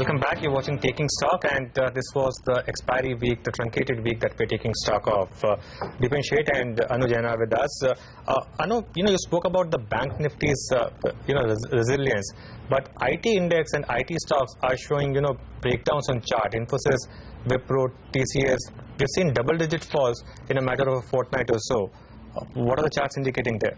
Welcome back. You're watching Taking Stock, and this was the expiry week, the truncated week that we're taking stock of. Dipen Sheth and Anu Jain are with us. Anu, you spoke about the Bank Nifty's, resilience, but IT index and IT stocks are showing, breakdowns on chart. Infosys, Wipro, TCS, we've seen double-digit falls in a matter of a fortnight or so. What are the charts indicating there?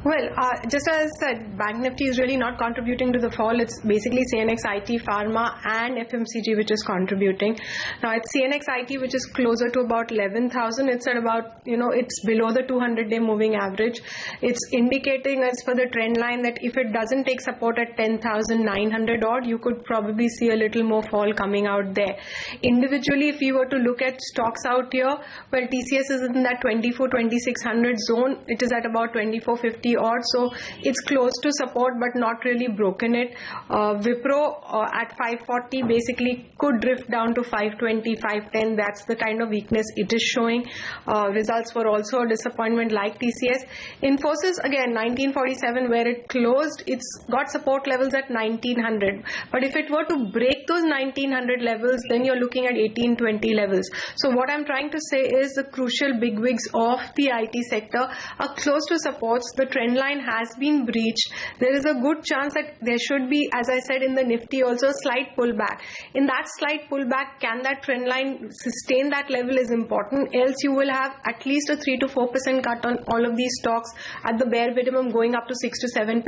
Well, just as I said, Bank Nifty is really not contributing to the fall. It's basically CNX IT, Pharma and FMCG which is contributing. Now it's CNX IT which is closer to about 11,000. It's at about, it's below the 200-day moving average. It's indicating as per the trend line that if it doesn't take support at 10,900 odd, you could probably see a little more fall coming out there. Individually, if you were to look at stocks out here, well, TCS is in that 24,2600 zone. It is at about 2450 odd, so it's close to support but not really broken it. Wipro at 540 basically could drift down to 520, 510. That's the kind of weakness it is showing. Results were also a disappointment like TCS. Infosys again 1947 where it closed. It's got support levels at 1900, but if it were to break those 1900 levels, then you're looking at 1820 levels. So what I'm trying to say is the crucial bigwigs of the IT sector are close to supports. The trend line has been breached. There is a good chance that there should be, as I said in the Nifty, also a slight pullback. In that slight pullback, can that trend line sustain that level is important. Else you will have at least a 3 to 4% cut on all of these stocks, at the bare minimum going up to 6 to 7%,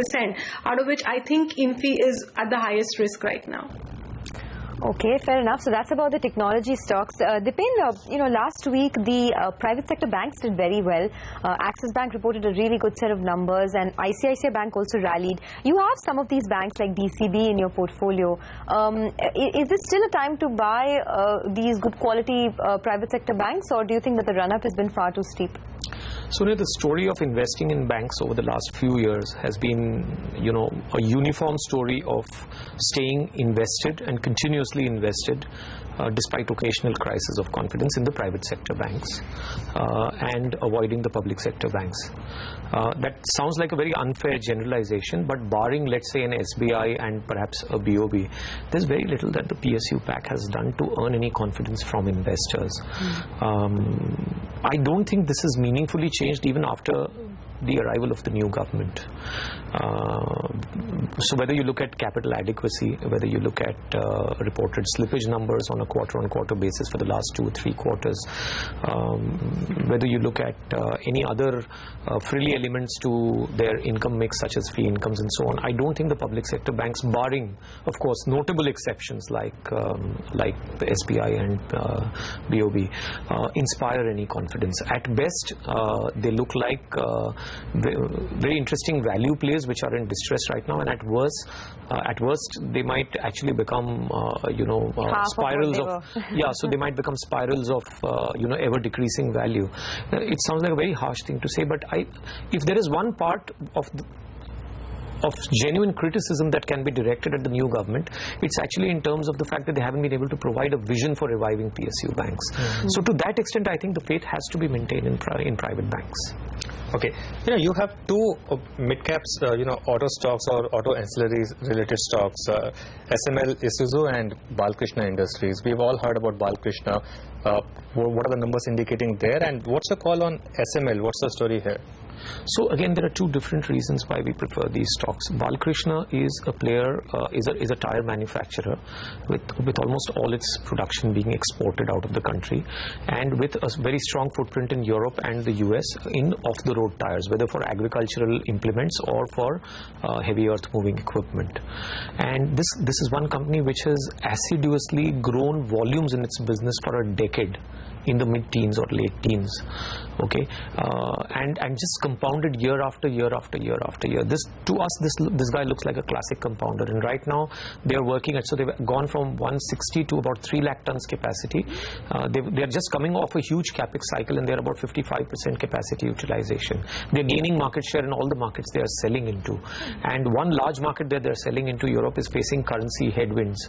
out of which I think Infy is at the highest risk right now. Okay, fair enough. So that's about the technology stocks. Dipen, last week the private sector banks did very well. Axis Bank reported a really good set of numbers, and ICICI Bank also rallied. You have some of these banks like DCB in your portfolio. Is this still a time to buy these good quality private sector banks, or do you think that the run-up has been far too steep? So the story of investing in banks over the last few years has been, a uniform story of staying invested and continuously invested despite occasional crises of confidence in the private sector banks and avoiding the public sector banks. That sounds like a very unfair generalization, but barring, let's say, an SBI and perhaps a BOB, there's very little that the PSU pack has done to earn any confidence from investors. I don't think this has meaningfully changed even after the arrival of the new government. So whether you look at capital adequacy, whether you look at reported slippage numbers on a quarter-on-quarter basis for the last 2 or 3 quarters, whether you look at any other frilly elements to their income mix such as fee incomes and so on, I don't think the public sector banks, barring of course notable exceptions like the SBI and BOB, inspire any confidence. At best, they look like very interesting value plays which are in distress right now, and at worst they might actually become spirals of so they might become spirals of ever decreasing value. It sounds like a very harsh thing to say, but if there is one part of genuine criticism that can be directed at the new government, it's actually in terms of the fact that they haven't been able to provide a vision for reviving PSU banks. So to that extent, I think the faith has to be maintained in private banks. Okay, you have 2 mid-caps, auto stocks or auto ancillaries related stocks, SML, Isuzu and Balkrishna Industries. We've all heard about Balkrishna. What are the numbers indicating there, and what's the call on SML? What's the story here? So again, there are 2 different reasons why we prefer these stocks. Balkrishna is a player, is a tire manufacturer with almost all its production being exported out of the country, and with a very strong footprint in Europe and the US in off-the-road tires, whether for agricultural implements or for heavy earth-moving equipment. And this is one company which has assiduously grown volumes in its business for a decade, in the mid-teens or late teens, okay, and just compounded year after year after year after year. This guy looks like a classic compounder, and right now they are working at, so they've gone from 160 to about 3 lakh tons capacity. They are just coming off a huge capex cycle, and they're about 55% capacity utilization. They're gaining market share in all the markets they are selling into, and one large market that they're selling into, Europe, is facing currency headwinds.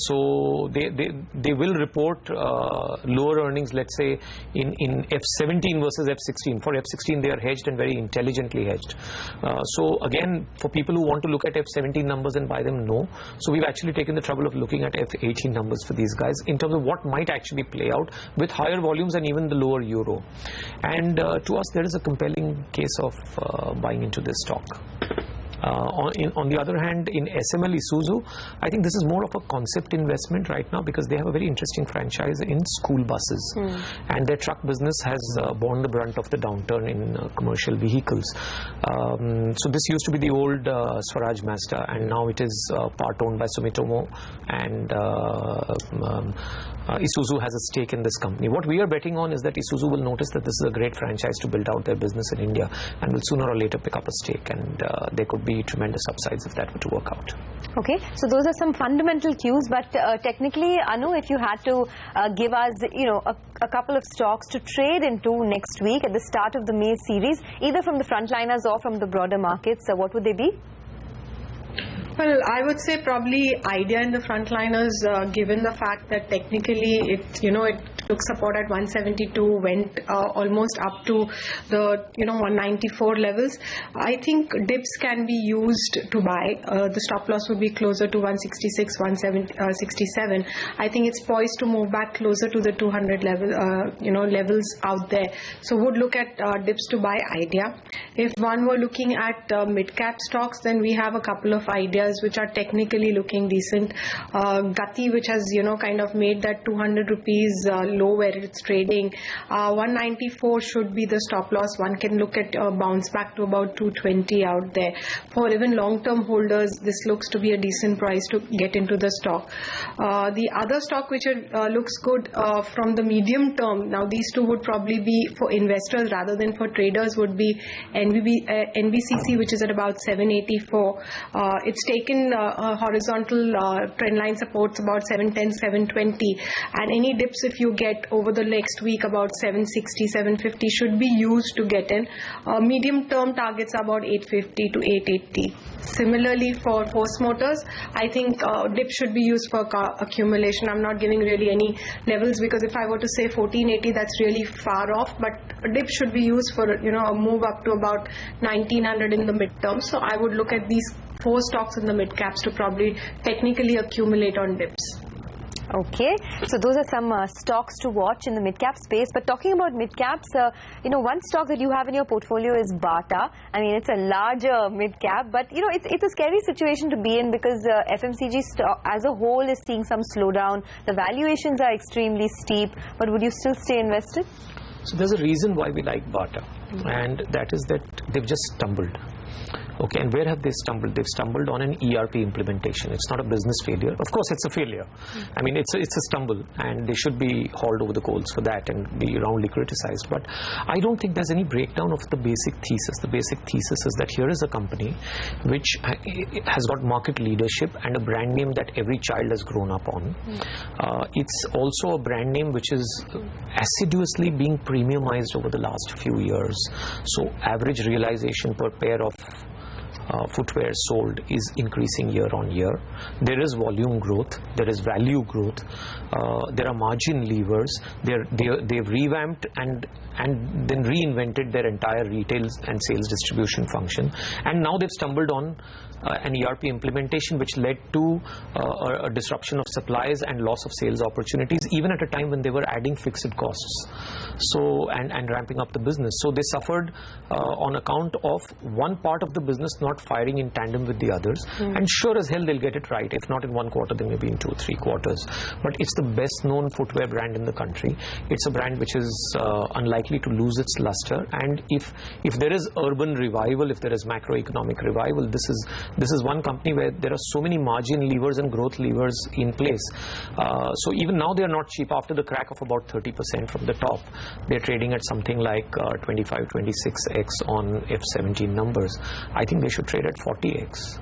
So they will report lower earnings, let's say, in F17 versus F16. For F16, they are hedged and very intelligently hedged. So again, for people who want to look at F17 numbers and buy them, no. So we've actually taken the trouble of looking at F18 numbers for these guys in terms of what might actually play out with higher volumes and even the lower euro. And to us, there is a compelling case of buying into this stock. On the other hand, in SML Isuzu, I think this is more of a concept investment right now, because they have a very interesting franchise in school buses, and their truck business has borne the brunt of the downturn in commercial vehicles. So this used to be the old Swaraj Mazda, and now it is part owned by Sumitomo, and Isuzu has a stake in this company. What we are betting on is that Isuzu will notice that this is a great franchise to build out their business in India, and will sooner or later pick up a stake, and there could be tremendous upsides if that were to work out. Okay, so those are some fundamental cues, but technically, Anu, if you had to give us, a couple of stocks to trade into next week at the start of the May series, either from the frontliners or from the broader markets, what would they be? Well, I would say probably Idea in the frontliners, given the fact that technically it took support at 172, went almost up to the 194 levels. I think dips can be used to buy. The stop loss would be closer to 166, 167. I think it's poised to move back closer to the 200 level, levels out there. So would look at dips to buy Idea. If one were looking at mid-cap stocks, then we have a couple of ideas which are technically looking decent. Gati, which has kind of made that 200 rupees low where it's trading. 194 should be the stop loss. One can look at bounce back to about 220 out there. For even long-term holders, this looks to be a decent price to get into the stock. The other stock which looks good from the medium term, now these two would probably be for investors rather than for traders, would be NBCC, which is at about 784. It's taken horizontal trend line supports about 710, 720, and any dips if you get over the next week about 760, 750 should be used to get in. Medium term targets are about 850 to 880. Similarly for Force Motors, I think dips should be used for accumulation. I'm not giving really any levels, because if I were to say 1480, that's really far off, but dips should be used for a move up to about 1900 in the midterm. So I would look at these 4 stocks in the mid caps to probably technically accumulate on dips. Okay, so those are some stocks to watch in the mid-cap space. But talking about mid-caps, one stock that you have in your portfolio is Bata. I mean, it's a larger mid-cap, but it's a scary situation to be in, because FMCG stock as a whole is seeing some slowdown. The valuations are extremely steep, but would you still stay invested? So there's a reason why we like Bata, and that is that they've just stumbled. Okay, and where have they stumbled? They've stumbled on an ERP implementation. It's not a business failure. Of course, it's a failure. I mean, it's a stumble, and they should be hauled over the coals for that and be roundly criticized. But I don't think there's any breakdown of the basic thesis. The basic thesis is that here is a company which has got market leadership and a brand name that every child has grown up on. It's also a brand name which is assiduously being premiumized over the last few years. So average realization per pair of footwear sold is increasing year on year. There is volume growth, there is value growth, there are margin levers. They've revamped and then reinvented their entire retail and sales distribution function, and now they've stumbled on an ERP implementation which led to a disruption of supplies and loss of sales opportunities, even at a time when they were adding fixed costs and ramping up the business. So they suffered on account of one part of the business not firing in tandem with the others, and sure as hell they'll get it right. If not in 1 quarter, then maybe in 2 or 3 quarters. But it's the best known footwear brand in the country. It's a brand which is unlikely to lose its luster, and if there is urban revival, if there is macroeconomic revival, this is one company where there are so many margin levers and growth levers in place. So even now they are not cheap. After the crack of about 30% from the top, they're trading at something like 25, 26x on F17 numbers. I think they should trade at 40x.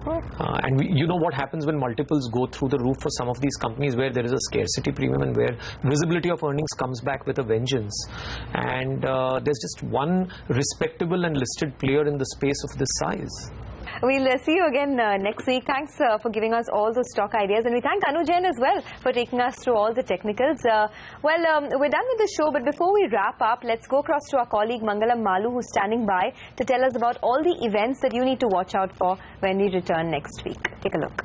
And you know what happens when multiples go through the roof for some of these companies, where there is a scarcity premium and where visibility of earnings comes back with a vengeance. And there's just one respectable and listed player in the space of this size. We'll see you again next week. Thanks for giving us all those stock ideas, and we thank Anu Jain as well for taking us through all the technicals. We're done with the show, but before we wrap up, let's go across to our colleague Mangalam Malu, who's standing by to tell us about all the events that you need to watch out for when we return next week. Take a look.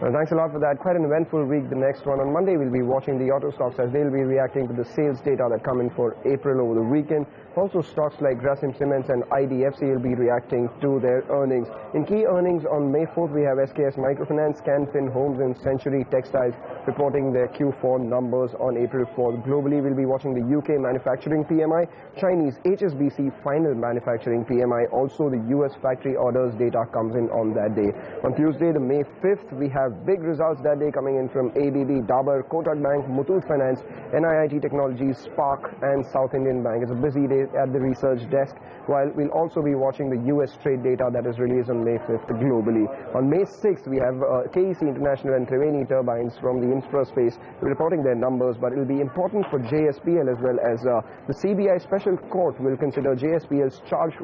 Well, thanks a lot for that. Quite an eventful week, the next one. On Monday, we'll be watching the auto stocks as they'll be reacting to the sales data that come in for April over the weekend. Also, stocks like Grasim Cements and IDFC will be reacting to their earnings. In key earnings on May 4th, we have SKS Microfinance, Canfin Homes and Century Textiles reporting their Q4 numbers on April 4th. Globally, we'll be watching the UK manufacturing PMI, Chinese HSBC final manufacturing PMI. Also, the US factory orders data comes in on that day. On Tuesday, the May 5th, we have big results that day coming in from ABB, Dabur, Kotak Bank, Muthoot Finance, NIIT Technologies, Spark and South Indian Bank. It's a busy day at the research desk, while we'll also be watching the US trade data that is released on May 5th globally. On May 6th, we have KEC International and Triveni Turbines from the infra space reporting their numbers, but it will be important for JSPL as well as the CBI Special Court will consider JSPL's charge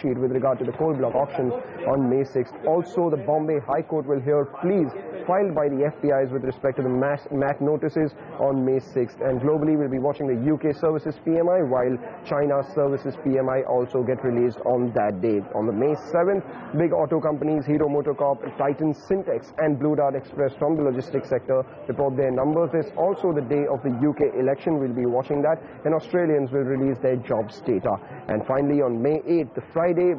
sheet with regard to the coal block auctions on May 6th. Also, the Bombay High Court will hear pleas filed by the FPIs with respect to the MAT notices on May 6th. And globally, we'll be watching the UK Services PMI, while China Services PMI also get released on that day. On the May 7th, big auto companies Hero MotoCorp, Titan, Syntex and Blue Dart Express from the logistics sector report their numbers. There's also the day of the UK election. We'll be watching that, and Australians will release their jobs data. And finally, on May 8th, the Friday,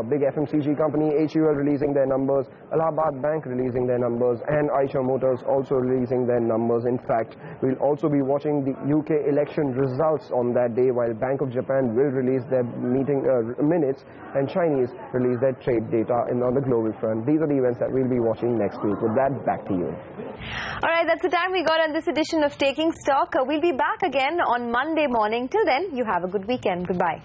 big FMCG company HUL releasing their numbers, Allahabad Bank releasing their numbers, and Eicher Motors also releasing their numbers. In fact, we'll also be watching the UK election results on that day, while Bank of Japan will release their meeting minutes and Chinese release their trade data on the global front. These are the events that we'll be watching next week. With that, back to you. All right, that's the time we got on this edition of Taking Stock. We'll be back again on Monday morning. Till then, you have a good weekend. Goodbye.